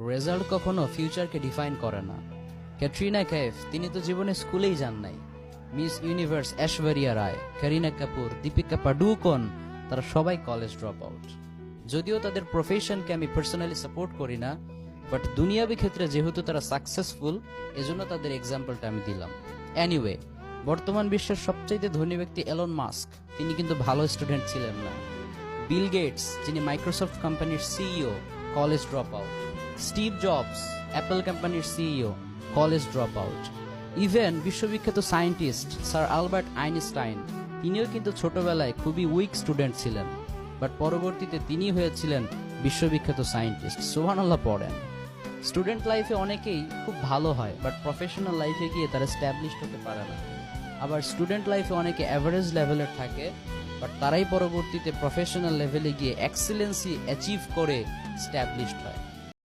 Result কখনো ফিউচারকে define করে না। ক্যাটরিনা কাইফ, তিনি তো জীবনে স্কুলেই যান নাই। মিস ইউনিভার্স ঐশ্বরিয়া রায়, কারিনা কাপুর, দীপিকা পাডুকোন, তারা সবাই কলেজ ড্রপ আউট। যদিও তাদের প্রফেশনকে আমি পার্সোনালি সাপোর্ট করি না, বাট দুনিয়াবি ক্ষেত্রে যেহেতু তারা সাকসেসফুল, এজন্য তাদের এক্সাম্পলটা আমি দিলাম। এনিওয়ে, বর্তমান বিশ্বের সবচাইতে ধনী ব্যক্তি এলন মাস্ক, তিনি কিন্তু ভালো স্টুডেন্ট ছিলেন না। বিল গেটস, যিনি মাইক্রোসফট কোম্পানির CEO, college dropout. Steve Jobs, Apple কোম্পানির CEO, college dropout. Even বিশ্ববিখ্যাত সায়েন্টিস্ট স্যার আলবার্ট আইনস্টাইন, তিনিও কিন্তু ছোটবেলায় খুবই উইক স্টুডেন্ট ছিলেন, বাট পরবর্তীতে তিনি হয়েছিলেন বিশ্ববিখ্যাত সায়েন্টিস্ট। সুবহানাল্লাহ পড়েন। স্টুডেন্ট লাইফে অনেকেই খুব ভালো হয়, বাট প্রফেশনাল লাইফে গিয়ে তারা স্ট্যাবলিশড হতে পারে না। আবার স্টুডেন্ট লাইফে অনেকে অ্যাভারেজ লেভেলের থাকে, বাট তারাই পরবর্তীতে প্রফেশনাল লেভেলে গিয়ে এক্সেলেন্সি অ্যাচিভ করে স্ট্যাবলিশড হয়।